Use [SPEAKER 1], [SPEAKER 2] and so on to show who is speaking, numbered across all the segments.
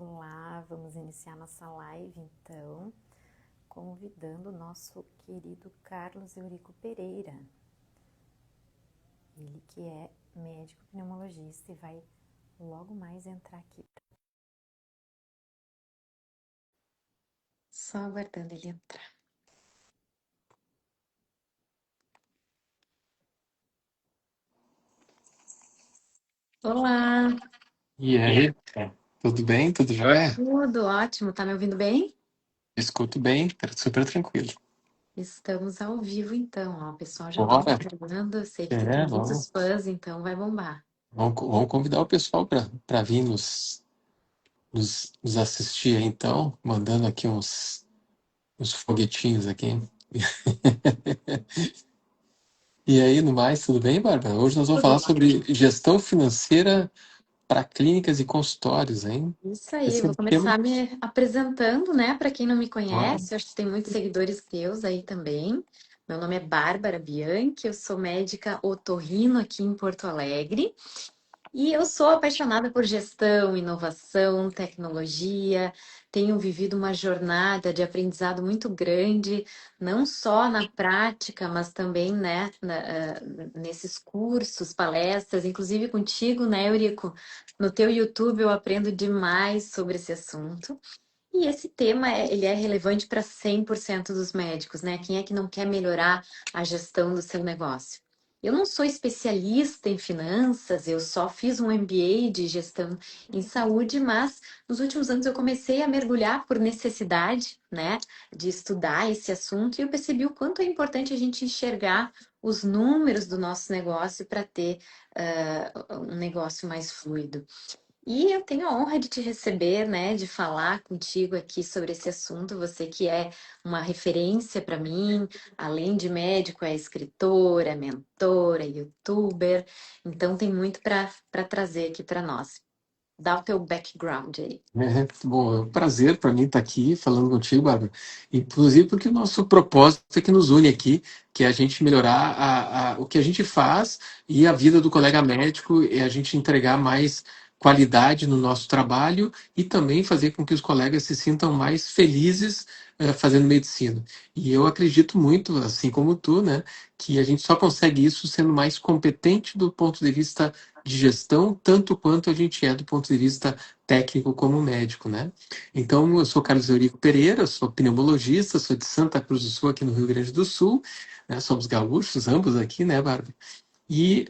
[SPEAKER 1] Olá, vamos iniciar nossa live então, convidando o nosso querido Carlos Eurico Pereira. Ele que é médico pneumologista e vai logo mais entrar aqui. Só aguardando ele entrar. Olá!
[SPEAKER 2] E aí, tudo bem? Tudo jóia?
[SPEAKER 1] Tudo ótimo, tá me ouvindo bem?
[SPEAKER 2] Escuto bem, tá super tranquilo.
[SPEAKER 1] Estamos ao vivo então, ó. O pessoal já vai
[SPEAKER 2] Bora?
[SPEAKER 1] entrando, eu sei que tu tem muitos
[SPEAKER 2] Vamos,
[SPEAKER 1] fãs, então vai bombar.
[SPEAKER 2] vamos convidar o pessoal para vir nos assistir aí, então, mandando aqui uns foguetinhos aqui. E aí, no mais, tudo bem, Bárbara? Hoje nós vamos
[SPEAKER 1] Tudo
[SPEAKER 2] falar
[SPEAKER 1] ótimo.
[SPEAKER 2] sobre gestão financeira para clínicas e consultórios, hein?
[SPEAKER 1] Isso aí, eu
[SPEAKER 2] Esse é
[SPEAKER 1] vou
[SPEAKER 2] um tema.
[SPEAKER 1] começar me apresentando, né? Para quem não me
[SPEAKER 2] Bora.
[SPEAKER 1] conhece, eu acho que tem muitos seguidores teus aí também. Meu nome é Bárbara Bianchi, eu sou médica otorrino aqui em Porto Alegre. E eu sou apaixonada por gestão, inovação, tecnologia. Tenho vivido uma jornada de aprendizado muito grande, não só na prática, mas também, né, nesses cursos, palestras, inclusive contigo, né, Eurico? No teu YouTube eu aprendo demais sobre esse assunto. E esse tema, ele é relevante para 100% dos médicos, né? Quem é que não quer melhorar a gestão do seu negócio? Eu não sou especialista em finanças, eu só fiz um MBA de gestão em saúde, mas nos últimos anos eu comecei a mergulhar por necessidade, né, de estudar esse assunto e eu percebi o quanto é importante a gente enxergar os números do nosso negócio para ter um negócio mais fluido. E eu tenho a honra de te receber, né, de falar contigo aqui sobre esse assunto. Você que é uma referência para mim, além de médico, é escritora, é mentora, é youtuber. Então tem muito para trazer aqui para nós. Dá o teu background aí.
[SPEAKER 2] Bom, é um prazer para mim estar aqui falando contigo, Bárbara. Inclusive porque o nosso propósito é que nos une aqui, que é a gente melhorar o que a gente faz e a vida do colega médico, e a gente entregar mais qualidade no nosso trabalho e também fazer com que os colegas se sintam mais felizes fazendo medicina. E eu acredito muito, assim como tu, né, que a gente só consegue isso sendo mais competente do ponto de vista de gestão, tanto quanto a gente é do ponto de vista técnico como médico, né? Então, eu sou Carlos Eurico Pereira, sou pneumologista, sou de Santa Cruz do Sul, aqui no Rio Grande do Sul, né? Somos gaúchos, ambos aqui, né, Bárbara? E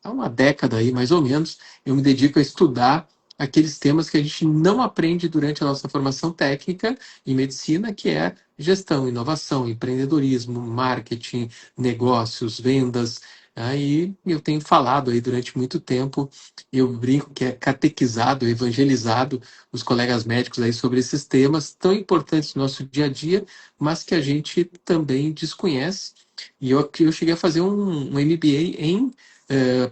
[SPEAKER 2] há uma década aí, mais ou menos, eu me dedico a estudar aqueles temas que a gente não aprende durante a nossa formação técnica em medicina, que é gestão, inovação, empreendedorismo, marketing, negócios, vendas. Aí eu tenho falado aí durante muito tempo, eu brinco que é catequizado, evangelizado os colegas médicos aí sobre esses temas tão importantes no nosso dia a dia, mas que a gente também desconhece. E eu cheguei a fazer um MBA em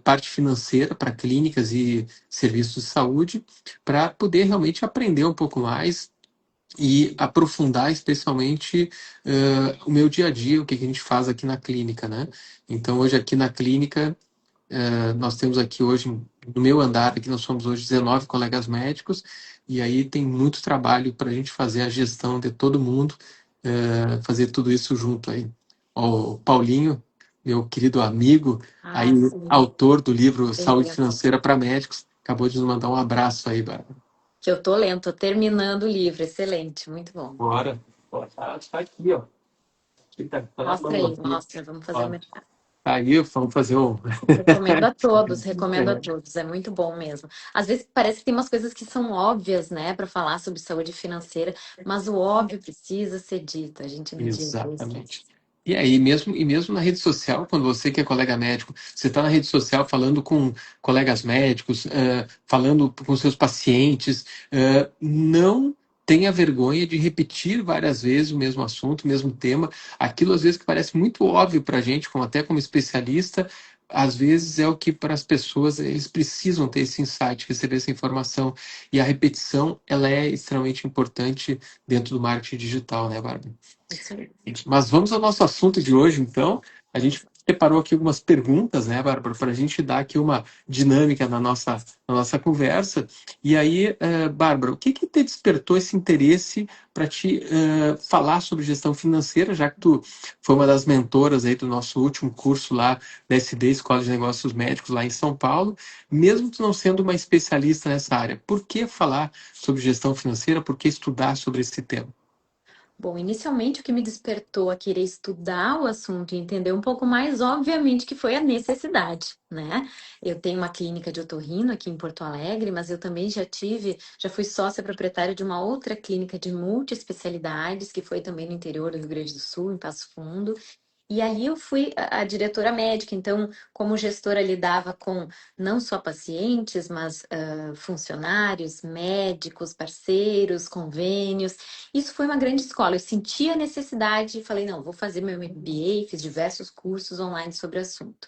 [SPEAKER 2] parte financeira para clínicas e serviços de saúde, para poder realmente aprender um pouco mais e aprofundar especialmente o meu dia a dia, o que a gente faz aqui na clínica, né? Então, hoje aqui na clínica, nós temos aqui hoje, no meu andar, aqui nós somos hoje 19 colegas médicos, e aí tem muito trabalho para a gente fazer a gestão de todo mundo, fazer tudo isso junto aí. Ó, o Paulinho, meu querido amigo, aí
[SPEAKER 1] Ah, sim.
[SPEAKER 2] autor do livro Saúde
[SPEAKER 1] Beleza.
[SPEAKER 2] Financeira para Médicos, acabou de nos mandar um abraço aí, Bárbara.
[SPEAKER 1] Que eu tô lendo, tô terminando o livro. Excelente, muito bom.
[SPEAKER 2] Bora. Ó, tá aqui, ó. Aqui tá na
[SPEAKER 1] Mostra
[SPEAKER 2] mão
[SPEAKER 1] aí,
[SPEAKER 2] aqui.
[SPEAKER 1] mostra. Vamos fazer
[SPEAKER 2] Ó,
[SPEAKER 1] uma.
[SPEAKER 2] tá aí, vamos fazer um.
[SPEAKER 1] Recomendo a todos, recomendo a todos, é muito bom mesmo. Às vezes parece que tem umas coisas que são óbvias, né, para falar sobre saúde financeira, mas o óbvio precisa ser dito, a gente no dia a dia esquece.
[SPEAKER 2] Exatamente. E aí, mesmo na rede social, quando você que é colega médico, você está na rede social falando com colegas médicos, falando com seus pacientes, não tenha vergonha de repetir várias vezes o mesmo assunto, o mesmo tema. Aquilo, às vezes, que parece muito óbvio para a gente, até como especialista, às vezes é o que para as pessoas, eles precisam ter esse insight, receber essa informação. E a repetição, ela é extremamente importante dentro do marketing digital, né, Bárbara?
[SPEAKER 1] Isso aí.
[SPEAKER 2] Mas vamos ao nosso assunto de hoje, então. A gente preparou aqui algumas perguntas, né, Bárbara, para a gente dar aqui uma dinâmica na nossa conversa. E aí, Bárbara, o que que te despertou esse interesse para te falar sobre gestão financeira, já que tu foi uma das mentoras aí do nosso último curso lá da SD, Escola de Negócios Médicos, lá em São Paulo, mesmo tu não sendo uma especialista nessa área, por que falar sobre gestão financeira, por que estudar sobre esse tema?
[SPEAKER 1] Bom, inicialmente o que me despertou a querer estudar o assunto e entender um pouco mais, obviamente, que foi a necessidade, né? Eu tenho uma clínica de otorrino aqui em Porto Alegre, mas eu também já fui sócia proprietária de uma outra clínica de multiespecialidades, que foi também no interior do Rio Grande do Sul, em Passo Fundo. E ali eu fui a diretora médica, então, como gestora, lidava com não só pacientes, mas funcionários, médicos, parceiros, convênios. Isso foi uma grande escola. Eu senti a necessidade e falei, não, vou fazer meu MBA, fiz diversos cursos online sobre o assunto.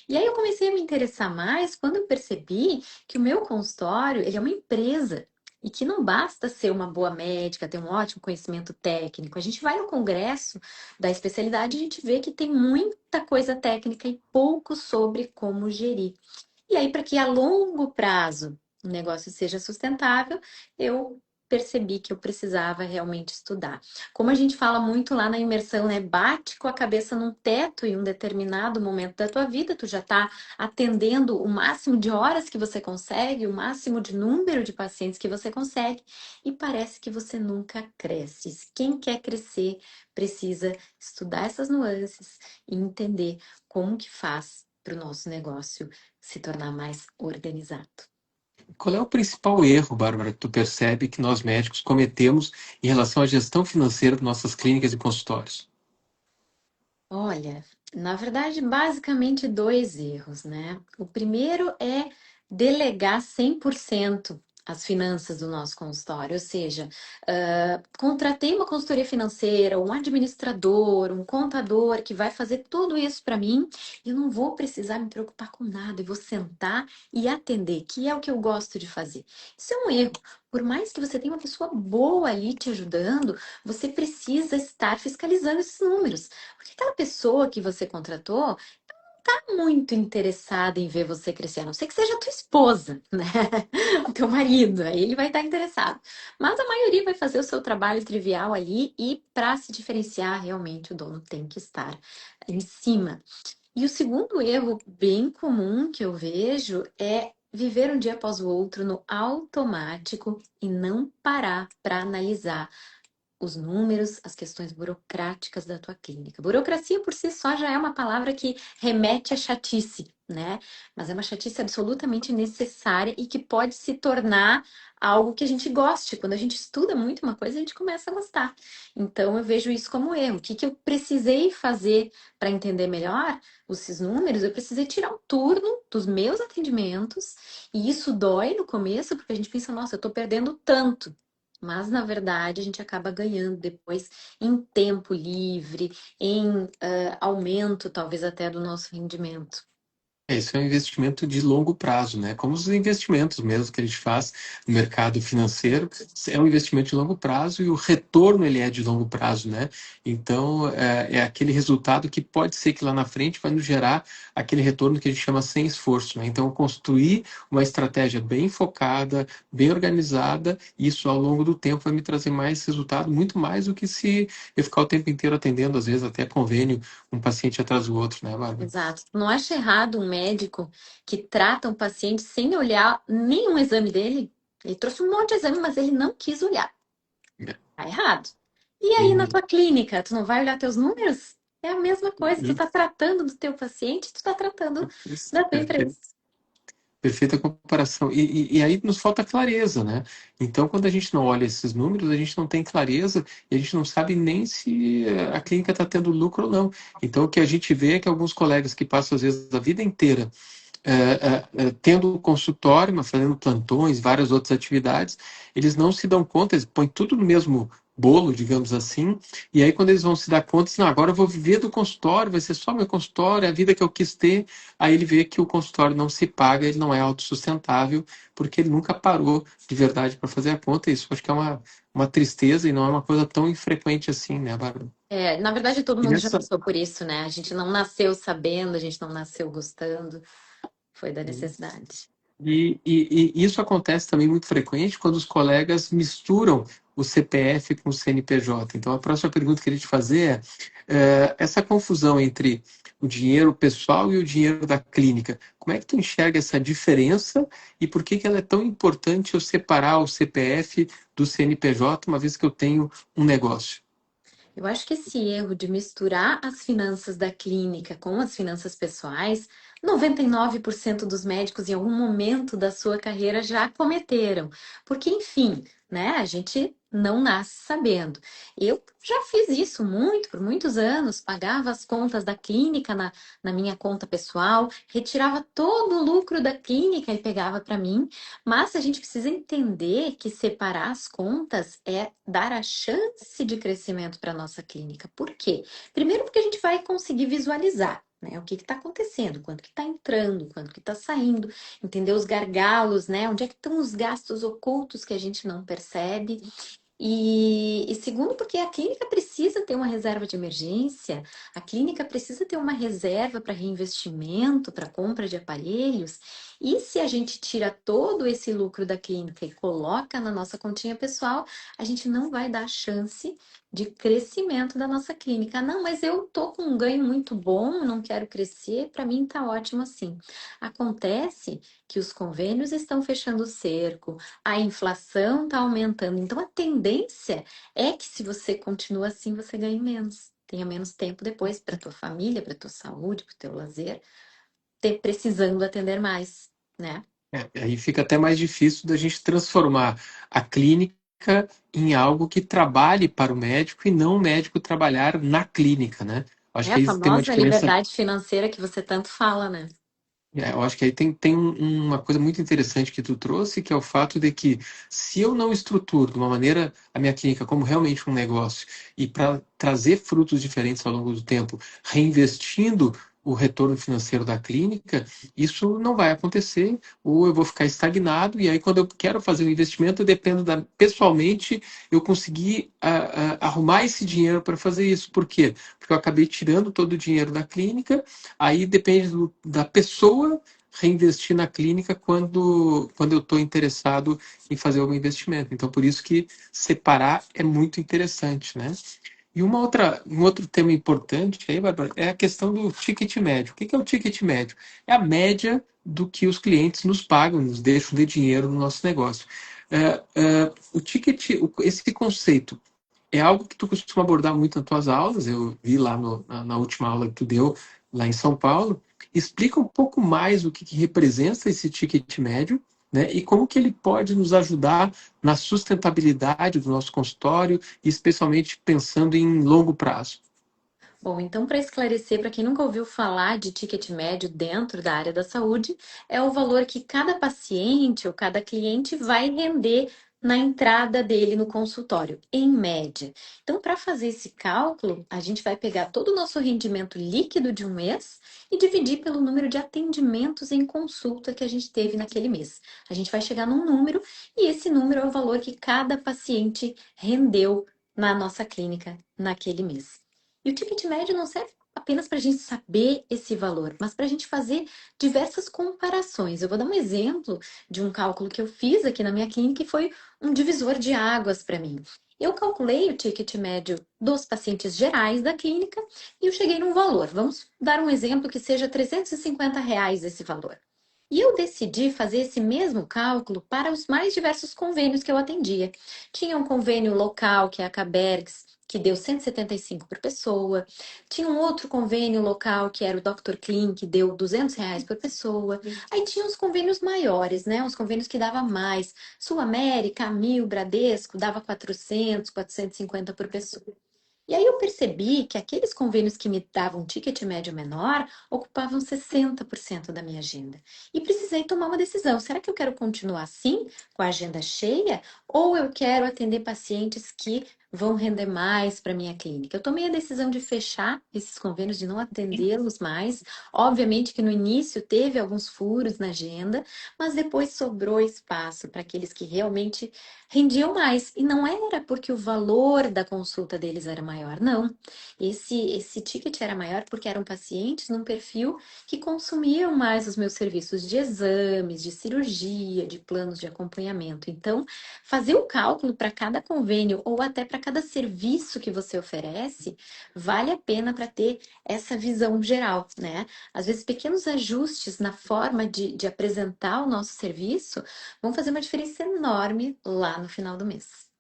[SPEAKER 1] E aí eu comecei a me interessar mais quando eu percebi que o meu consultório, ele é uma empresa. E que não basta ser uma boa médica, ter um ótimo conhecimento técnico. A gente vai no congresso da especialidade, a gente vê que tem muita coisa técnica e pouco sobre como gerir. E aí, para que a longo prazo o negócio seja sustentável, eu percebi que eu precisava realmente estudar. Como a gente fala muito lá na imersão, né? Bate com a cabeça num teto em um determinado momento da tua vida, tu já está atendendo o máximo de horas que você consegue, o máximo de número de pacientes que você consegue, e parece que você nunca cresce. Quem quer crescer precisa estudar essas nuances e entender como que faz para o nosso negócio se tornar mais organizado.
[SPEAKER 2] Qual é o principal erro, Bárbara, que tu percebe que nós médicos cometemos em relação à gestão financeira de nossas clínicas e consultórios?
[SPEAKER 1] Olha, na verdade, basicamente dois erros, né? O primeiro é delegar 100% as finanças do nosso consultório, ou seja, contratei uma consultoria financeira, um administrador, um contador que vai fazer tudo isso para mim, e eu não vou precisar me preocupar com nada, eu vou sentar e atender, que é o que eu gosto de fazer. Isso é um erro. Por mais que você tenha uma pessoa boa ali te ajudando, você precisa estar fiscalizando esses números. Porque aquela pessoa que você contratou tá muito interessada em ver você crescer, a não ser que seja a tua esposa, né? O teu marido, aí ele vai estar interessado. Mas a maioria vai fazer o seu trabalho trivial ali e para se diferenciar, realmente o dono tem que estar em cima. E o segundo erro bem comum que eu vejo é viver um dia após o outro no automático e não parar para analisar os números, as questões burocráticas da tua clínica. Burocracia por si só já é uma palavra que remete à chatice, né? Mas é uma chatice absolutamente necessária e que pode se tornar algo que a gente goste. Quando a gente estuda muito uma coisa, a gente começa a gostar. Então eu vejo isso como erro. O que que eu precisei fazer para entender melhor esses números? Eu precisei tirar um turno dos meus atendimentos, e isso dói no começo, porque a gente pensa, nossa, eu estou perdendo tanto. Mas, na verdade, a gente acaba ganhando depois em tempo livre, em aumento, talvez até, do nosso rendimento.
[SPEAKER 2] Esse é um investimento de longo prazo, né? Como os investimentos mesmo que a gente faz no mercado financeiro, é um investimento de longo prazo e o retorno ele é de longo prazo, né? Então é aquele resultado que pode ser que lá na frente vai nos gerar aquele retorno que a gente chama sem esforço, né? Então construir uma estratégia bem focada, bem organizada, isso ao longo do tempo vai me trazer mais resultado, muito mais do que se eu ficar o tempo inteiro atendendo, às vezes até convênio, um paciente atrás do outro, né, Bárbara?
[SPEAKER 1] Exato. Não acha errado um médico que trata um paciente sem olhar nenhum exame dele? Ele trouxe um monte de exame, mas ele não quis olhar. Tá errado. E aí, na
[SPEAKER 2] E,
[SPEAKER 1] tua clínica, tu não vai olhar teus números? É a mesma coisa. Tu tá tratando do teu paciente, tu tá tratando
[SPEAKER 2] isso,
[SPEAKER 1] da tua empresa.
[SPEAKER 2] perfeita comparação. E aí nos falta clareza, né? Então, quando a gente não olha esses números, a gente não tem clareza e a gente não sabe nem se a clínica está tendo lucro ou não. Então, o que a gente vê é que alguns colegas que passam, às vezes, a vida inteira tendo consultório, mas fazendo plantões, várias outras atividades, eles não se dão conta, eles põem tudo no mesmo bolo, digamos assim, e aí quando eles vão se dar conta, assim, não, agora eu vou viver do consultório, vai ser só meu consultório, é a vida que eu quis ter, aí ele vê que o consultório não se paga, ele não é autossustentável, porque ele nunca parou de verdade para fazer a conta, isso acho que é uma tristeza e não é uma coisa tão infrequente assim, né, Bárbara?
[SPEAKER 1] É, na verdade, todo
[SPEAKER 2] E
[SPEAKER 1] mundo já
[SPEAKER 2] nessa,
[SPEAKER 1] passou por isso, né? A gente não nasceu sabendo, a gente não nasceu gostando, foi da necessidade.
[SPEAKER 2] e isso acontece também muito frequente quando os colegas misturam o CPF com o CNPJ. Então, a próxima pergunta que eu queria te fazer essa confusão entre o dinheiro pessoal e o dinheiro da clínica. Como é que tu enxerga essa diferença e por que ela é tão importante eu separar o CPF do CNPJ, uma vez que eu tenho um negócio?
[SPEAKER 1] Eu acho que esse erro de misturar as finanças da clínica com as finanças pessoais, 99% dos médicos em algum momento da sua carreira já cometeram. Porque, enfim, né, a gente não nasce sabendo. Eu já fiz isso muito, por muitos anos, pagava as contas da clínica na minha conta pessoal, retirava todo o lucro da clínica e pegava para mim. Mas a gente precisa entender que separar as contas é dar a chance de crescimento para a nossa clínica. Por quê? Primeiro porque a gente vai conseguir visualizar. Né, o que está acontecendo, quanto que está entrando, quanto que está saindo, entender os gargalos, né? Onde é que estão os gastos ocultos que a gente não percebe. E segundo, porque a clínica precisa ter uma reserva de emergência, a clínica precisa ter uma reserva para reinvestimento, para compra de aparelhos. E se a gente tira todo esse lucro da clínica e coloca na nossa continha pessoal, a gente não vai dar chance de crescimento da nossa clínica. Ah, não, mas eu tô com um ganho muito bom, não quero crescer, para mim tá ótimo assim. Acontece que os convênios estão fechando o cerco, a inflação está aumentando. Então, a tendência é que se você continua assim, você ganhe menos. Tenha menos tempo depois para tua família, para tua saúde, para o teu lazer, ter precisando atender mais, né?
[SPEAKER 2] Aí fica até mais difícil da gente transformar a clínica em algo que trabalhe para o médico e não o médico trabalhar na clínica, né? Acho
[SPEAKER 1] É
[SPEAKER 2] que
[SPEAKER 1] a
[SPEAKER 2] aí tem uma
[SPEAKER 1] famosa
[SPEAKER 2] diferença.
[SPEAKER 1] liberdade financeira que você tanto fala, né?
[SPEAKER 2] Eu acho que aí tem uma coisa muito interessante que tu trouxe, que é o fato de que se eu não estruturo de uma maneira a minha clínica como realmente um negócio e para trazer frutos diferentes ao longo do tempo, reinvestindo o retorno financeiro da clínica, isso não vai acontecer, ou eu vou ficar estagnado, e aí quando eu quero fazer um investimento, eu dependo pessoalmente eu conseguir arrumar esse dinheiro para fazer isso. Por quê? Porque eu acabei tirando todo o dinheiro da clínica. Aí depende da pessoa reinvestir na clínica quando eu estou interessado em fazer algum investimento. Então, por isso que separar é muito interessante, né? E um outro tema importante aí, Bárbara, é a questão do ticket médio. O que é o ticket médio? É a média do que os clientes nos pagam, nos deixam de dinheiro no nosso negócio. O ticket, esse conceito, é algo que tu costuma abordar muito nas tuas aulas. Eu vi lá na última aula que tu deu lá em São Paulo. Explica um pouco mais o que representa esse ticket médio, né? E como que ele pode nos ajudar na sustentabilidade do nosso consultório, especialmente pensando em longo prazo.
[SPEAKER 1] Bom, então, para esclarecer, para quem nunca ouviu falar de ticket médio dentro da área da saúde, é o valor que cada paciente ou cada cliente vai render na entrada dele no consultório, em média. Então, para fazer esse cálculo, a gente vai pegar todo o nosso rendimento líquido de um mês e dividir pelo número de atendimentos em consulta que a gente teve naquele mês. A gente vai chegar num número e esse número é o valor que cada paciente rendeu na nossa clínica naquele mês. E o ticket médio não serve apenas para a gente saber esse valor, mas para a gente fazer diversas comparações. Eu vou dar um exemplo de um cálculo que eu fiz aqui na minha clínica e foi um divisor de águas para mim. Eu calculei o ticket médio dos pacientes gerais da clínica e eu cheguei num valor. Vamos dar um exemplo que seja R$ 350 esse valor. E eu decidi fazer esse mesmo cálculo para os mais diversos convênios que eu atendia. Tinha um convênio local, que é a Cabergs, que deu 175 por pessoa. Tinha um outro convênio local, que era o Dr. Clean, que deu R$ 200 por pessoa. Aí tinha os convênios maiores, né? Os convênios que dava mais. Sul América, Amil, Bradesco, dava 400, 450 por pessoa. E aí eu percebi que aqueles convênios que me davam um ticket médio menor ocupavam 60% da minha agenda. E precisei tomar uma decisão. Será que eu quero continuar assim, com a agenda cheia? Ou eu quero atender pacientes que vão render mais para minha clínica. Eu tomei a decisão de fechar esses convênios, de não atendê-los mais. Obviamente que no início teve alguns furos na agenda, mas depois sobrou espaço para aqueles que realmente rendiam mais. E não era porque o valor da consulta deles era maior, não. Esse ticket era maior porque eram pacientes num perfil que consumiam mais os meus serviços de exames, de cirurgia, de planos de acompanhamento. Então, fazer o cálculo para cada convênio ou até para cada serviço que você oferece, vale a pena para ter essa visão geral, né? Às vezes, pequenos ajustes na forma de apresentar o nosso serviço vão fazer uma diferença enorme lá no final do mês.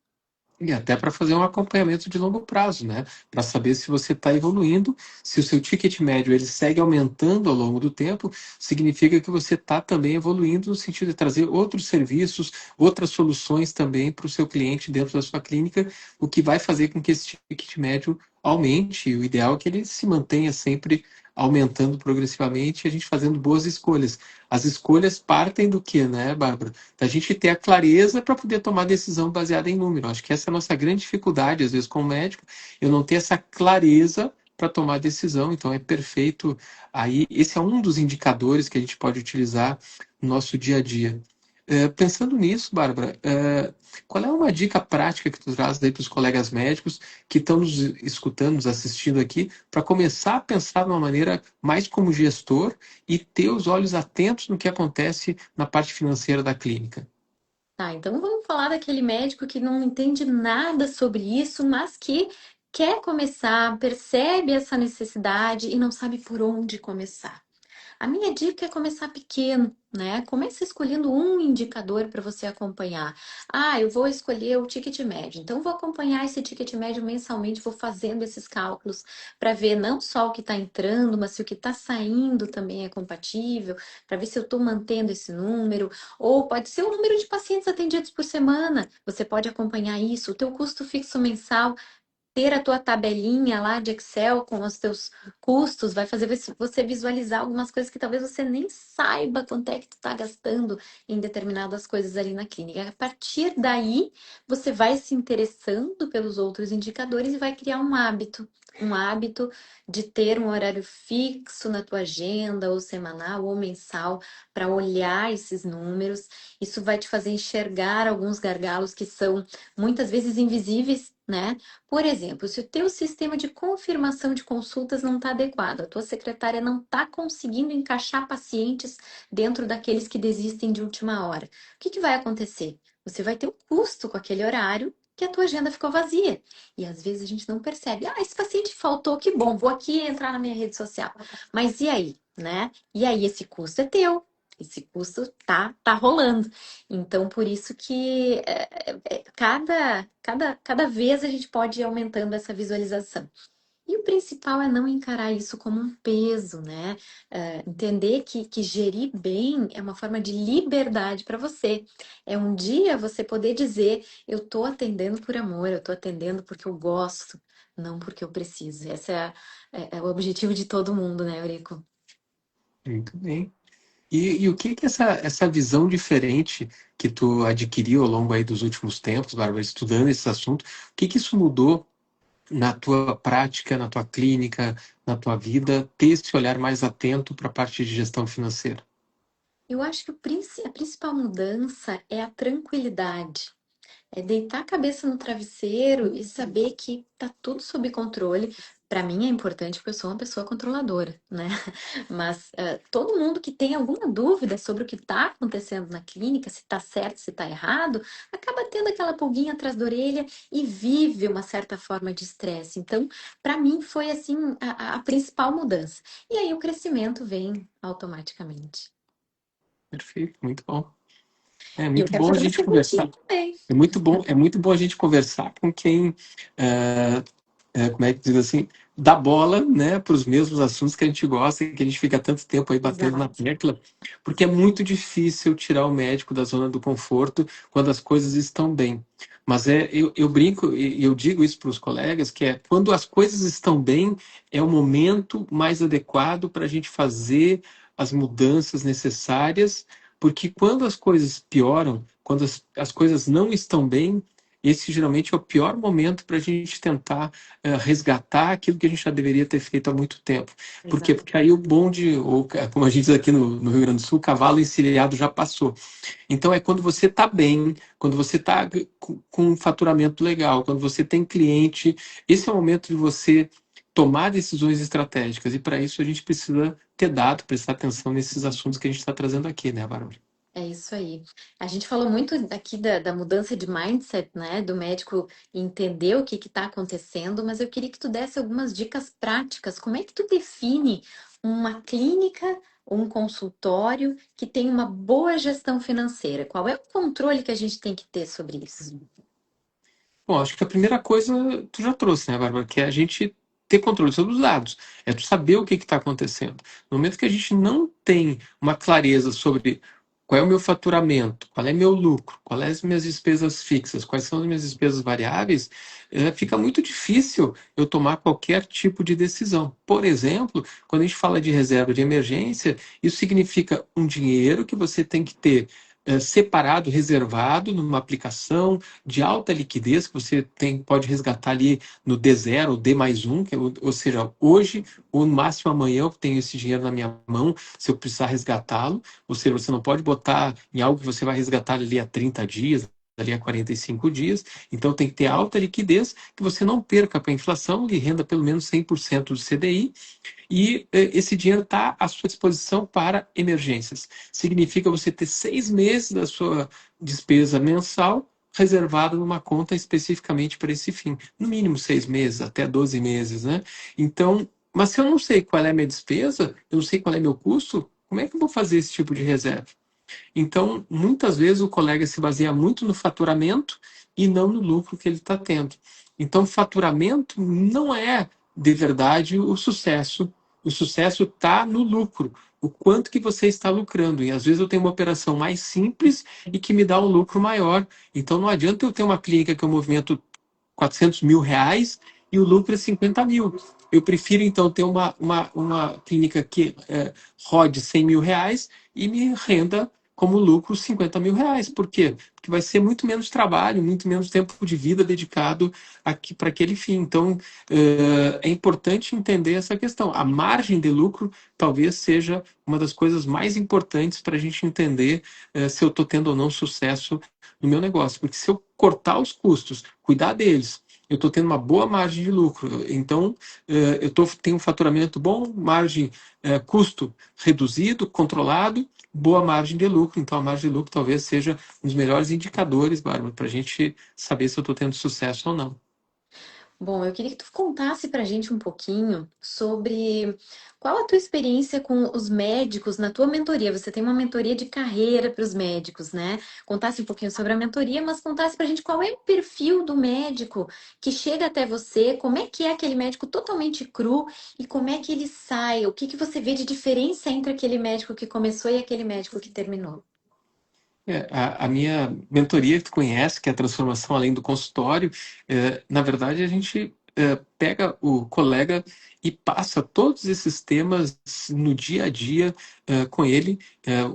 [SPEAKER 2] E até para fazer um acompanhamento de longo prazo, né? Para saber se você está evoluindo, se o seu ticket médio ele segue aumentando ao longo do tempo, significa que você está também evoluindo no sentido de trazer outros serviços, outras soluções também para o seu cliente dentro da sua clínica, o que vai fazer com que esse ticket médio aumente. E o ideal é que ele se mantenha sempre aumentando progressivamente e a gente fazendo boas escolhas. As escolhas partem do que, né, Bárbara? Da gente ter a clareza para poder tomar decisão baseada em número. Acho que essa é a nossa grande dificuldade, às vezes, como médico, eu não ter essa clareza para tomar decisão. Então, é perfeito. Aí, esse é um dos indicadores que a gente pode utilizar no nosso dia a dia. Pensando nisso, Bárbara, qual é uma dica prática que tu traz aí para os colegas médicos que estão nos escutando, nos assistindo aqui, para começar a pensar de uma maneira mais como gestor e ter os olhos atentos no que acontece na parte financeira da clínica?
[SPEAKER 1] Tá, então vamos falar daquele médico que não entende nada sobre isso, mas que quer começar, percebe essa necessidade e não sabe por onde começar. A minha dica é começar pequeno, né? Começa escolhendo um indicador para você acompanhar. Ah, eu vou escolher o ticket médio. Então, vou acompanhar esse ticket médio mensalmente, vou fazendo esses cálculos para ver não só o que está entrando, mas se o que está saindo também é compatível, para ver se eu estou mantendo esse número. Ou pode ser o número de pacientes atendidos por semana. Você pode acompanhar isso, o teu custo fixo mensal, ter a tua tabelinha lá de Excel com os teus custos, vai fazer você visualizar algumas coisas que talvez você nem saiba quanto é que tu está gastando em determinadas coisas ali na clínica. A partir daí, você vai se interessando pelos outros indicadores e vai criar um hábito de ter um horário fixo na tua agenda, ou semanal, ou mensal, para olhar esses números. Isso vai te fazer enxergar alguns gargalos que são muitas vezes invisíveis, né? Por exemplo, se o teu sistema de confirmação de consultas não está adequado, a tua secretária não está conseguindo encaixar pacientes dentro daqueles que desistem de última hora, o que vai acontecer? Você vai ter um custo com aquele horário que a tua agenda ficou vazia. E às vezes a gente não percebe. Ah, esse paciente faltou, que bom, vou aqui entrar na minha rede social. Mas e aí, né? E aí esse custo é teu. Esse custo tá rolando. Então, por isso que cada vez a gente pode ir aumentando essa visualização. E o principal é não encarar isso como um peso, né? Entender que gerir bem é uma forma de liberdade para você. É um dia você poder dizer: eu estou atendendo por amor, eu estou atendendo porque eu gosto, não porque eu preciso. Esse é o objetivo de todo mundo, né, Eurico?
[SPEAKER 2] Muito bem. E o que essa visão diferente que tu adquiriu ao longo aí dos últimos tempos, Bárbara, estudando esse assunto, o que isso mudou na tua prática, na tua clínica, na tua vida, ter esse olhar mais atento para a parte de gestão financeira?
[SPEAKER 1] Eu acho que a principal mudança é a tranquilidade. É deitar a cabeça no travesseiro e saber que tá tudo sob controle. Para mim é importante porque eu sou uma pessoa controladora, né? Mas todo mundo que tem alguma dúvida sobre o que está acontecendo na clínica, se está certo, se está errado, acaba tendo aquela pulguinha atrás da orelha e vive uma certa forma de estresse. Então, para mim foi assim a principal mudança. E aí o crescimento vem automaticamente.
[SPEAKER 2] Perfeito, muito bom. É
[SPEAKER 1] E eu
[SPEAKER 2] muito
[SPEAKER 1] quero
[SPEAKER 2] bom a
[SPEAKER 1] fazer uma
[SPEAKER 2] gente conversar.
[SPEAKER 1] perguntinha também.
[SPEAKER 2] É muito bom a gente conversar com quem, como é que diz assim, dá bola, né, para os mesmos assuntos que a gente gosta e que a gente fica tanto tempo aí batendo na
[SPEAKER 1] Exato.
[SPEAKER 2] tecla, porque é muito difícil tirar o médico da zona do conforto quando as coisas estão bem. Mas eu brinco e eu digo isso para os colegas, que é quando as coisas estão bem, é o momento mais adequado para a gente fazer as mudanças necessárias, porque quando as coisas pioram, quando as coisas não estão bem, esse geralmente é o pior momento para a gente tentar resgatar aquilo que a gente já deveria ter feito há muito tempo. Por quê?
[SPEAKER 1] Exato.
[SPEAKER 2] Porque aí o bonde, ou como a gente diz aqui no Rio Grande do Sul, o cavalo encilhado já passou. Então é quando você está bem, quando você está com um faturamento legal, quando você tem cliente, esse é o momento de você tomar decisões estratégicas. E para isso a gente precisa ter dado, prestar atenção nesses assuntos que a gente está trazendo aqui, né, Bárbara?
[SPEAKER 1] É isso aí. A gente falou muito aqui da mudança de mindset, né? Do médico entender o que está acontecendo, mas eu queria que tu desse algumas dicas práticas. Como é que tu define uma clínica, um consultório que tem uma boa gestão financeira? Qual é o controle que a gente tem que ter sobre isso?
[SPEAKER 2] Bom, acho que a primeira coisa tu já trouxe, né, Bárbara? Que é a gente ter controle sobre os dados. É tu saber o que está acontecendo. No momento que a gente não tem uma clareza sobre qual é o meu faturamento, qual é meu lucro, quais são as minhas despesas fixas, quais são as minhas despesas variáveis, fica muito difícil eu tomar qualquer tipo de decisão. Por exemplo, quando a gente fala de reserva de emergência, isso significa um dinheiro que você tem que ter separado, reservado numa aplicação de alta liquidez que você pode resgatar ali no D0 ou D mais um, ou seja, hoje ou no máximo amanhã eu tenho esse dinheiro na minha mão, se eu precisar resgatá-lo, ou seja, você não pode botar em algo que você vai resgatar ali há 30 dias, ali a 45 dias, então tem que ter alta liquidez, que você não perca para a inflação e renda pelo menos 100% do CDI, e esse dinheiro está à sua disposição para emergências. Significa você ter 6 meses da sua despesa mensal reservada numa conta especificamente para esse fim. No mínimo 6 meses, até 12 meses, né? Então, mas se eu não sei qual é a minha despesa, eu não sei qual é meu custo, como é que eu vou fazer esse tipo de reserva? Então, muitas vezes o colega se baseia muito no faturamento e não no lucro que ele está tendo. Então, faturamento não é de verdade o sucesso. O sucesso está no lucro, o quanto que você está lucrando. E às vezes eu tenho uma operação mais simples e que me dá um lucro maior. Então não adianta eu ter uma clínica que eu movimento 400 mil reais e o lucro é 50 mil. Eu prefiro, então, ter uma clínica que rode 100 mil reais e me renda como lucro 50 mil reais. Por quê? Porque vai ser muito menos trabalho, muito menos tempo de vida dedicado aqui para aquele fim. Então, é importante entender essa questão. A margem de lucro talvez seja uma das coisas mais importantes para a gente entender se eu estou tendo ou não sucesso no meu negócio. Porque se eu cortar os custos, cuidar deles, eu estou tendo uma boa margem de lucro. Então, tenho um faturamento bom, margem, custo reduzido, controlado, boa margem de lucro. Então, a margem de lucro talvez seja um dos melhores indicadores, Bárbara, para a gente saber se eu estou tendo sucesso ou não.
[SPEAKER 1] Bom, eu queria que tu contasse pra gente um pouquinho sobre qual a tua experiência com os médicos na tua mentoria. Você tem uma mentoria de carreira para os médicos, né? Contasse um pouquinho sobre a mentoria, mas contasse pra gente qual é o perfil do médico que chega até você, como é aquele médico totalmente cru e como é que ele sai, o que que você vê de diferença entre aquele médico que começou e aquele médico que terminou.
[SPEAKER 2] A minha mentoria que tu conhece, que é a transformação além do consultório, na verdade a gente pega o colega e passa todos esses temas no dia a dia com ele.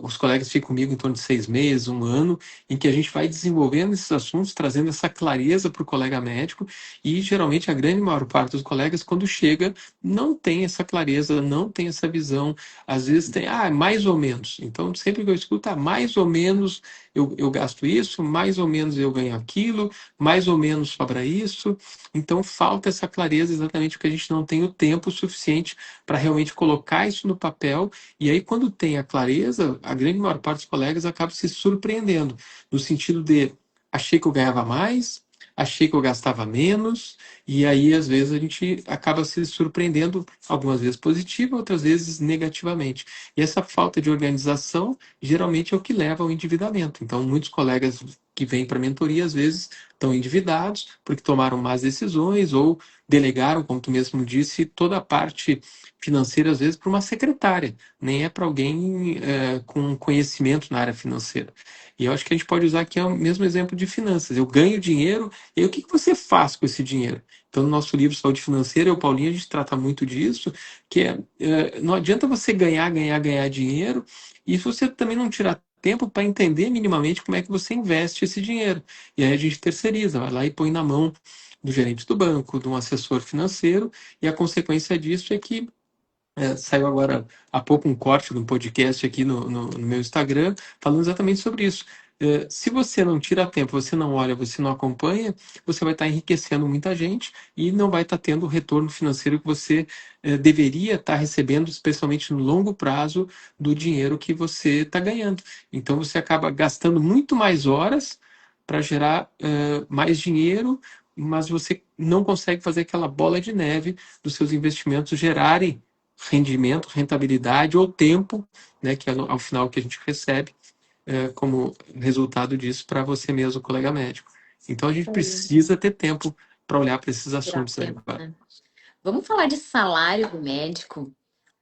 [SPEAKER 2] Os colegas ficam comigo em torno de 6 meses, um ano, em que a gente vai desenvolvendo esses assuntos, trazendo essa clareza para o colega médico, e geralmente a grande maior parte dos colegas, quando chega, não tem essa clareza, não tem essa visão, às vezes tem, mais ou menos. Então, sempre que eu escuto, mais ou menos eu gasto isso, mais ou menos eu ganho aquilo, mais ou menos sobra isso. Então falta essa clareza exatamente porque a gente não tem o tempo suficiente para realmente colocar isso no papel. E aí, quando tem a clareza, a grande maior parte dos colegas acaba se surpreendendo, no sentido de achei que eu ganhava mais, achei que eu gastava menos, e aí às vezes a gente acaba se surpreendendo, algumas vezes positiva, outras vezes negativamente. E essa falta de organização geralmente é o que leva ao endividamento. Então, muitos colegas que vêm para a mentoria, às vezes, estão endividados porque tomaram más decisões ou delegaram, como tu mesmo disse, toda a parte financeira, às vezes, para uma secretária, nem é para alguém com conhecimento na área financeira. E eu acho que a gente pode usar aqui o mesmo exemplo de finanças. Eu ganho dinheiro, e aí o que você faz com esse dinheiro? Então, no nosso livro Saúde Financeira, eu e o Paulinho, a gente trata muito disso, que não adianta você ganhar dinheiro, e se você também não tirar tempo para entender minimamente como é que você investe esse dinheiro. E aí a gente terceiriza, vai lá e põe na mão do gerente do banco, de um assessor financeiro, e a consequência disso é que saiu agora há pouco um corte de um podcast aqui no meu Instagram falando exatamente sobre isso. Se você não tira tempo, você não olha, você não acompanha, você vai estar enriquecendo muita gente e não vai estar tendo o retorno financeiro que você deveria estar recebendo, especialmente no longo prazo, do dinheiro que você está ganhando. Então você acaba gastando muito mais horas para gerar mais dinheiro, mas você não consegue fazer aquela bola de neve dos seus investimentos gerarem rendimento, rentabilidade ou tempo, né, que é ao final que a gente recebe como resultado disso para você mesmo, colega médico. Então a gente
[SPEAKER 1] Aí,
[SPEAKER 2] precisa ter tempo para olhar para esses
[SPEAKER 1] tirar
[SPEAKER 2] assuntos aí.
[SPEAKER 1] tempo, né? Vamos falar de salário do médico?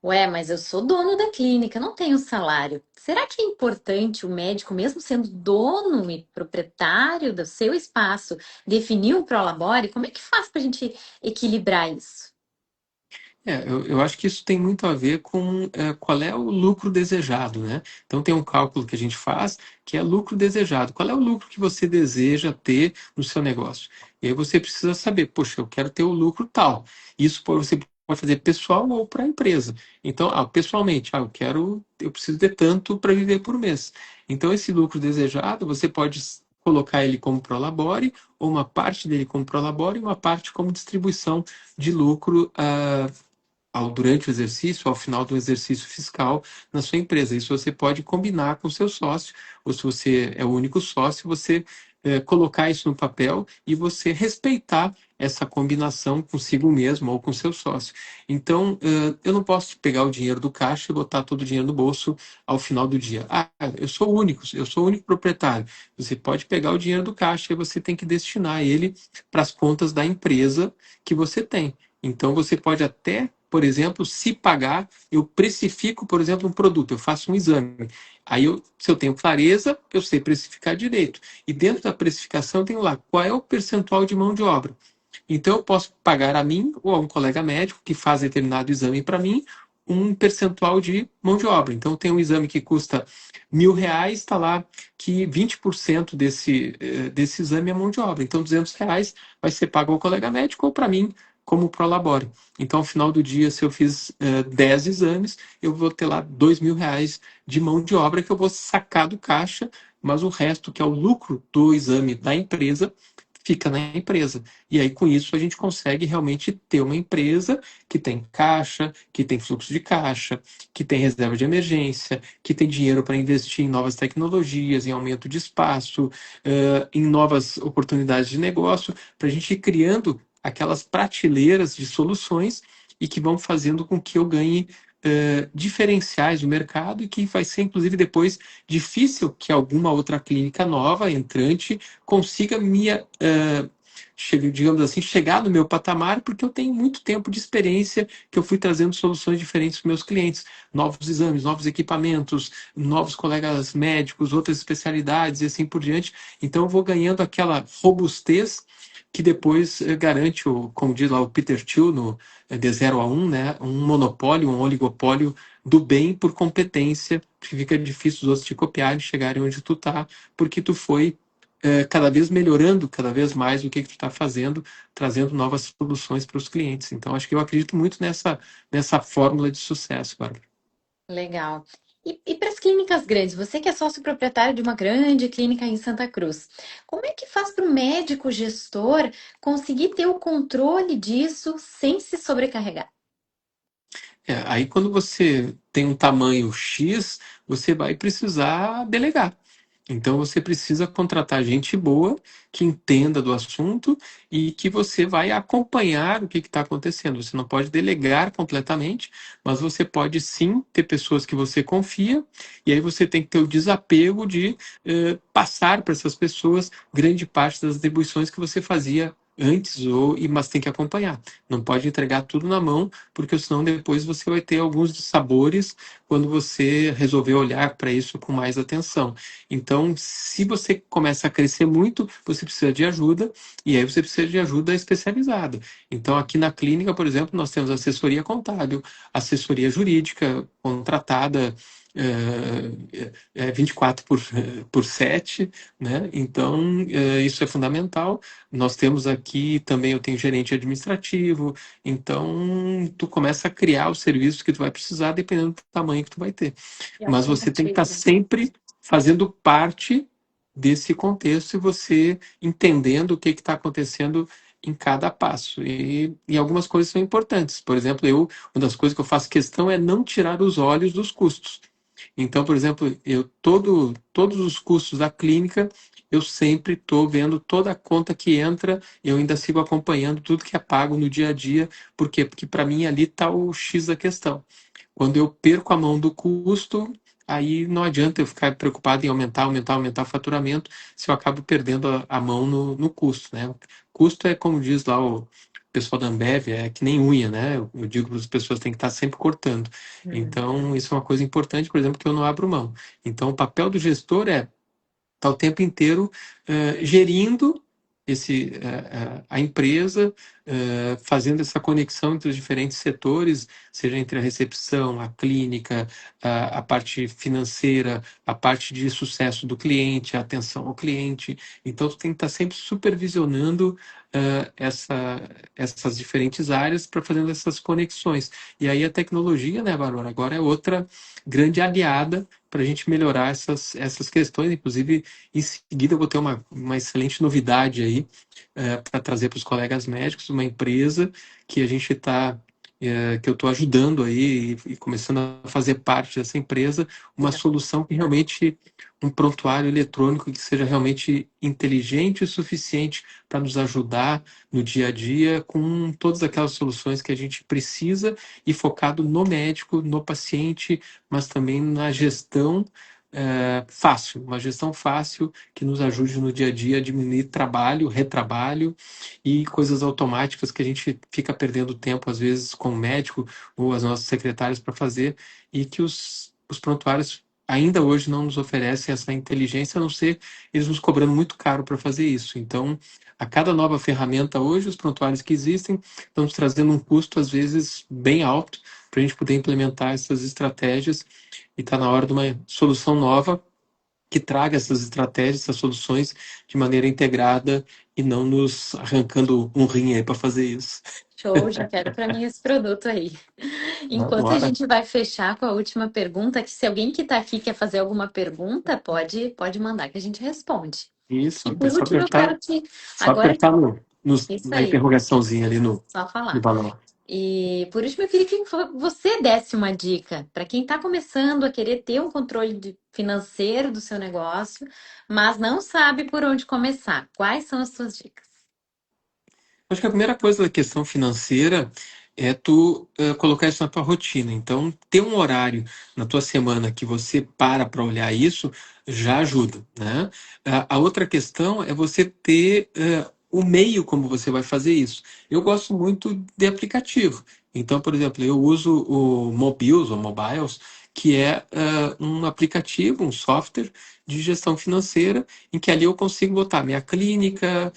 [SPEAKER 1] Ué, mas eu sou dono da clínica, eu não tenho salário. Será que é importante o médico, mesmo sendo dono e proprietário do seu espaço, definir um prolabore? Como é que faz para a gente equilibrar isso?
[SPEAKER 2] Eu acho que isso tem muito a ver com qual é o lucro desejado, né? Então tem um cálculo que a gente faz que é lucro desejado. Qual é o lucro que você deseja ter no seu negócio? E aí você precisa saber, poxa, eu quero ter o lucro tal. Isso você pode fazer pessoal ou para a empresa. Então, pessoalmente, eu preciso ter tanto para viver por mês. Então esse lucro desejado, você pode colocar ele como prolabore, ou uma parte dele como prolabore, e uma parte como distribuição de lucro durante o exercício, ao final do exercício fiscal na sua empresa. Isso você pode combinar com o seu sócio, ou se você é o único sócio, você colocar isso no papel e você respeitar essa combinação consigo mesmo ou com seu sócio. Então, eu não posso pegar o dinheiro do caixa e botar todo o dinheiro no bolso ao final do dia. Eu sou o único proprietário. Você pode pegar o dinheiro do caixa e você tem que destinar ele para as contas da empresa que você tem. Então, você pode até, por exemplo, se pagar, eu precifico, por exemplo, um produto, eu faço um exame. Aí, se eu tenho clareza, eu sei precificar direito. E dentro da precificação, eu tenho lá qual é o percentual de mão de obra. Então, eu posso pagar a mim ou a um colega médico que faz determinado exame para mim um percentual de mão de obra. Então, tem um exame que custa R$ 1.000, está lá que 20% desse exame é mão de obra. Então, R$ 200 vai ser pago ao colega médico ou para mim como prolabore. Então, ao final do dia, se eu fiz 10 exames, eu vou ter lá R$ 2.000 de mão de obra que eu vou sacar do caixa, mas o resto, que é o lucro do exame da empresa, fica na empresa. E aí, com isso, a gente consegue realmente ter uma empresa que tem caixa, que tem fluxo de caixa, que tem reserva de emergência, que tem dinheiro para investir em novas tecnologias, em aumento de espaço, em novas oportunidades de negócio, para a gente ir criando aquelas prateleiras de soluções e que vão fazendo com que eu ganhe diferenciais do mercado e que vai ser, inclusive, depois difícil que alguma outra clínica nova, entrante, consiga digamos assim, chegar no meu patamar, porque eu tenho muito tempo de experiência que eu fui trazendo soluções diferentes para meus clientes, novos exames, novos equipamentos, novos colegas médicos, outras especialidades e assim por diante. Então eu vou ganhando aquela robustez que depois garante, como diz lá o Peter Thiel, no de 0 a 1, né, um monopólio, um oligopólio do bem por competência, porque fica difícil os outros te copiarem, chegarem onde tu tá, porque tu foi cada vez melhorando cada vez mais o que tu está fazendo, trazendo novas soluções para os clientes. Então, acho que eu acredito muito nessa fórmula de sucesso, Bárbara.
[SPEAKER 1] Legal. E para as clínicas grandes, você que é sócio proprietário de uma grande clínica em Santa Cruz, como é que faz para o médico gestor conseguir ter o controle disso sem se sobrecarregar?
[SPEAKER 2] Aí, quando você tem um tamanho X, você vai precisar delegar. Então, você precisa contratar gente boa, que entenda do assunto e que você vai acompanhar o que está acontecendo. Você não pode delegar completamente, mas você pode sim ter pessoas que você confia, e aí você tem que ter o desapego de passar para essas pessoas grande parte das atribuições que você fazia antes, mas tem que acompanhar. Não pode entregar tudo na mão, porque senão depois você vai ter alguns dissabores quando você resolver olhar para isso com mais atenção. Então, se você começa a crescer muito, você precisa de ajuda, e aí você precisa de ajuda especializada. Então, aqui na clínica, por exemplo, nós temos assessoria contábil, assessoria jurídica contratada, 24 por 7, né? Então, isso é fundamental. Nós temos aqui também, eu tenho gerente administrativo, então tu começa a criar os serviços que tu vai precisar dependendo do tamanho que tu vai ter.
[SPEAKER 1] Que
[SPEAKER 2] Mas você tem que estar
[SPEAKER 1] alternativa.
[SPEAKER 2] sempre fazendo parte desse contexto e você entendendo o que está acontecendo em cada passo. E algumas coisas são importantes. Por exemplo, uma das coisas que eu faço questão é não tirar os olhos dos custos. Então, por exemplo, todos os custos da clínica, eu sempre estou vendo toda a conta que entra, eu ainda sigo acompanhando tudo que é pago no dia a dia. Por quê? Porque para mim ali está o X da questão. Quando eu perco a mão do custo, aí não adianta eu ficar preocupado em aumentar o faturamento, se eu acabo perdendo a mão no custo, né? Custo é, como diz lá o pessoal da Ambev, é que nem unha, né? Eu digo para as pessoas têm que estar sempre cortando.
[SPEAKER 1] Uhum.
[SPEAKER 2] Então, isso é uma coisa importante, por exemplo, que eu não abro mão. Então, o papel do gestor é estar o tempo inteiro gerindo a empresa, fazendo essa conexão entre os diferentes setores, seja entre a recepção, a clínica, a parte financeira, a parte de sucesso do cliente, a atenção ao cliente. Então, tu tem que estar sempre supervisionando essas diferentes áreas para fazendo essas conexões. E aí a tecnologia, né, Bárbara, agora é outra grande aliada para a gente melhorar essas questões. Inclusive, em seguida, eu vou ter uma excelente novidade aí para trazer para os colegas médicos, uma empresa que a gente está, que eu estou ajudando aí e começando a fazer parte dessa empresa, uma
[SPEAKER 1] Legal.
[SPEAKER 2] solução que realmente, um prontuário eletrônico que seja realmente inteligente o suficiente para nos ajudar no dia a dia com todas aquelas soluções que a gente precisa e focado no médico, no paciente, mas também na gestão fácil, uma gestão fácil que nos ajude no dia a dia a diminuir trabalho, retrabalho e coisas automáticas que a gente fica perdendo tempo, às vezes, com o médico ou as nossas secretárias para fazer, e que os prontuários ainda hoje não nos oferecem essa inteligência, a não ser eles nos cobrando muito caro para fazer isso. Então, a cada nova ferramenta hoje, os prontuários que existem estão nos trazendo um custo, às vezes, bem alto para a gente poder implementar essas estratégias e está na hora de uma solução nova que traga essas estratégias, essas soluções de maneira integrada e não nos arrancando um rim aí para fazer isso.
[SPEAKER 1] Show, já quero para mim esse produto aí. Enquanto a
[SPEAKER 2] Agora,
[SPEAKER 1] gente vai fechar com a última pergunta, que se alguém que está aqui quer fazer alguma pergunta, pode mandar que a gente responde.
[SPEAKER 2] isso,
[SPEAKER 1] E
[SPEAKER 2] é
[SPEAKER 1] por último, eu quero te.
[SPEAKER 2] só
[SPEAKER 1] Agora,
[SPEAKER 2] apertar
[SPEAKER 1] isso
[SPEAKER 2] na
[SPEAKER 1] aí,
[SPEAKER 2] interrogaçãozinha ali
[SPEAKER 1] só
[SPEAKER 2] no
[SPEAKER 1] falar.
[SPEAKER 2] balão.
[SPEAKER 1] E por último, eu queria que você desse uma dica para quem está começando a querer ter um controle financeiro do seu negócio, mas não sabe por onde começar. Quais são as suas dicas?
[SPEAKER 2] Acho que a primeira coisa da questão financeira é tu colocar isso na tua rotina. Então, ter um horário na tua semana que você para olhar isso já ajuda, né? A outra questão é você ter o meio como você vai fazer isso. Eu gosto muito de aplicativo. Então, por exemplo, eu uso o Mobiles ou Mobiles, que é um aplicativo, um software de gestão financeira, em que ali eu consigo botar minha clínica,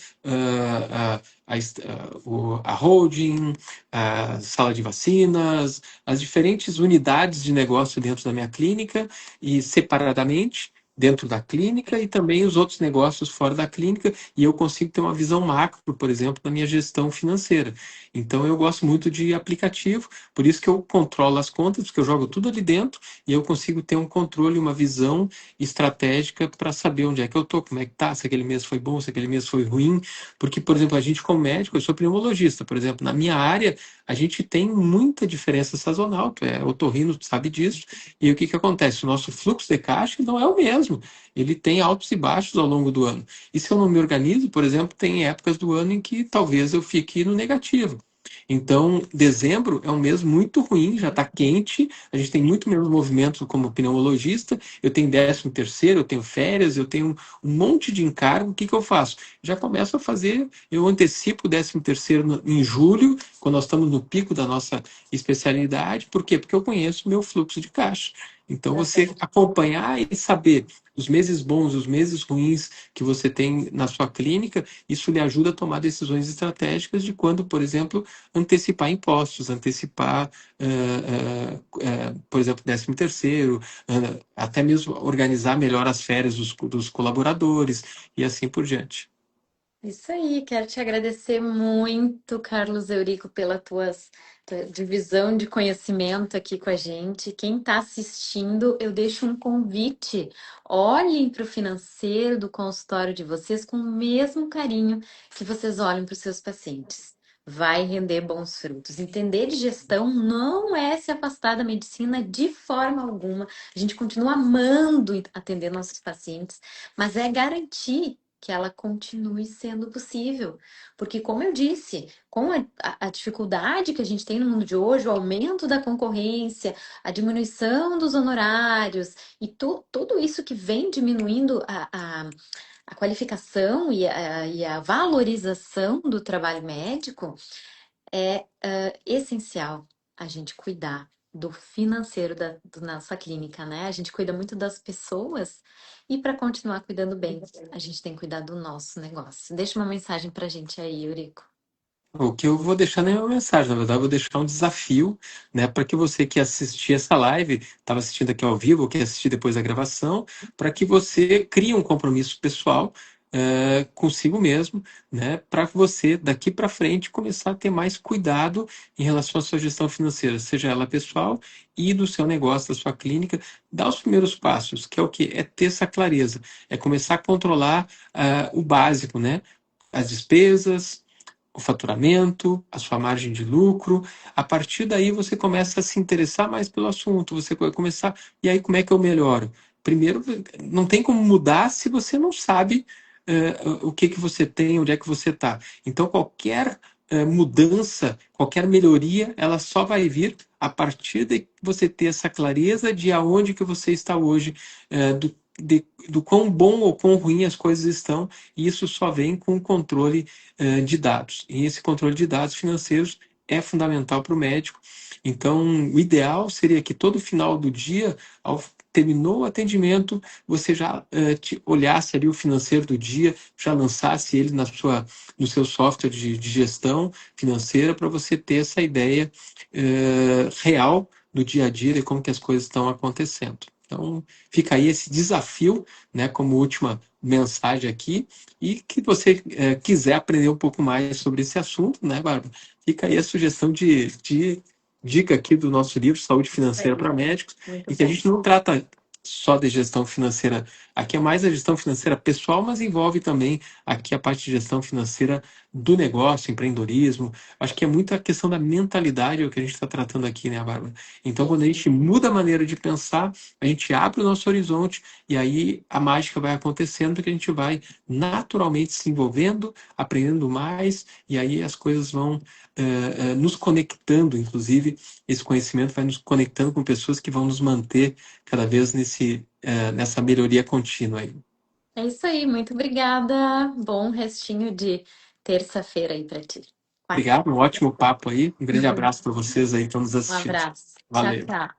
[SPEAKER 2] a holding, a sala de vacinas, as diferentes unidades de negócio dentro da minha clínica e separadamente dentro da clínica e também os outros negócios fora da clínica, e eu consigo ter uma visão macro, por exemplo, da minha gestão financeira. Então eu gosto muito de aplicativo, por isso que eu controlo as contas, porque eu jogo tudo ali dentro e eu consigo ter um controle, uma visão estratégica para saber onde é que eu estou, como é que tá, se aquele mês foi bom, se aquele mês foi ruim, porque, por exemplo, a gente como médico, eu sou pneumologista, por exemplo, na minha área, a gente tem muita diferença sazonal, tu é otorrino, tu sabe disso, e o que que acontece? O nosso fluxo de caixa não é o mesmo, ele tem altos e baixos ao longo do ano. E se eu não me organizo, por exemplo, tem épocas do ano em que talvez eu fique no negativo. Então, dezembro é um mês muito ruim, já está quente, a gente tem muito menos movimento como pneumologista, eu tenho 13º, eu tenho férias, eu tenho um monte de encargo, o que que eu faço? Já começo a fazer, eu antecipo o 13º em julho, quando nós estamos no pico da nossa especialidade, por quê? Porque eu conheço o meu fluxo de caixa. Então, você
[SPEAKER 1] Aham.
[SPEAKER 2] acompanhar e saber os meses bons, os meses ruins que você tem na sua clínica, isso lhe ajuda a tomar decisões estratégicas de quando, por exemplo, antecipar impostos, antecipar, por exemplo, 13º, até mesmo organizar melhor as férias dos colaboradores e assim por diante.
[SPEAKER 1] Isso aí, quero te agradecer muito, Carlos Eurico, pela tua divisão de conhecimento aqui com a gente. Quem está assistindo, eu deixo um convite. Olhem para o financeiro do consultório de vocês com o mesmo carinho que vocês olham para os seus pacientes. Vai render bons frutos. Entender de gestão não é se afastar da medicina de forma alguma. A gente continua amando atender nossos pacientes, mas é garantir que ela continue sendo possível. Porque, como eu disse, com a dificuldade que a gente tem no mundo de hoje, o aumento da concorrência, a diminuição dos honorários e tudo isso que vem diminuindo a qualificação e a valorização do trabalho médico, é essencial a gente cuidar do financeiro da nossa clínica, né? A gente cuida muito das pessoas e para continuar cuidando bem, a gente tem que cuidar do nosso negócio. Deixa uma mensagem para a gente aí, Eurico.
[SPEAKER 2] O que eu vou deixar não é uma mensagem, na verdade, eu vou deixar um desafio, né, para que você que assistir essa live, estava assistindo aqui ao vivo, ou que assistir depois da gravação, para que você crie um compromisso pessoal consigo mesmo, né, para que você daqui para frente começar a ter mais cuidado em relação à sua gestão financeira, seja ela pessoal e do seu negócio, da sua clínica, dar os primeiros passos, que é o que? É ter essa clareza, é começar a controlar o básico, né, as despesas, o faturamento, a sua margem de lucro. A partir daí você começa a se interessar mais pelo assunto, você vai começar, e aí como é que eu melhoro? Primeiro, não tem como mudar se você não sabe o que que você tem, onde é que você está. Então, qualquer mudança, qualquer melhoria, ela só vai vir a partir de você ter essa clareza de aonde que você está hoje, do quão bom ou quão ruim as coisas estão, e isso só vem com o controle de dados. E esse controle de dados financeiros é fundamental para o médico. Então, o ideal seria que todo final do dia, ao terminou o atendimento, você já olhasse ali o financeiro do dia, já lançasse ele no seu software de gestão financeira para você ter essa ideia real do dia a dia de como que as coisas estão acontecendo. Então, fica aí esse desafio, né, como última mensagem aqui, e que você quiser aprender um pouco mais sobre esse assunto, né, Bárbara? Fica aí a sugestão de dica aqui do nosso livro Saúde Financeira para Médicos,
[SPEAKER 1] Muito
[SPEAKER 2] em que a
[SPEAKER 1] bom.
[SPEAKER 2] gente não trata só de gestão financeira, aqui é mais a gestão financeira pessoal, mas envolve também aqui a parte de gestão financeira do negócio, empreendedorismo. Acho que é muito a questão da mentalidade, é o que a gente está tratando aqui, né, Bárbara? Então, quando a
[SPEAKER 1] Isso.
[SPEAKER 2] gente muda a maneira de pensar, a gente abre o nosso horizonte e aí a mágica vai acontecendo, porque a gente vai naturalmente se envolvendo, aprendendo mais, e aí as coisas vão nos conectando, inclusive, esse conhecimento vai nos conectando com pessoas que vão nos manter cada vez nessa melhoria contínua aí.
[SPEAKER 1] É isso aí, muito obrigada. Bom restinho de terça-feira aí para ti.
[SPEAKER 2] Obrigado, um ótimo papo aí. Um grande abraço para vocês aí que estão nos
[SPEAKER 1] Um
[SPEAKER 2] assistindo.
[SPEAKER 1] abraço. Tchau,
[SPEAKER 2] Valeu.
[SPEAKER 1] tchau.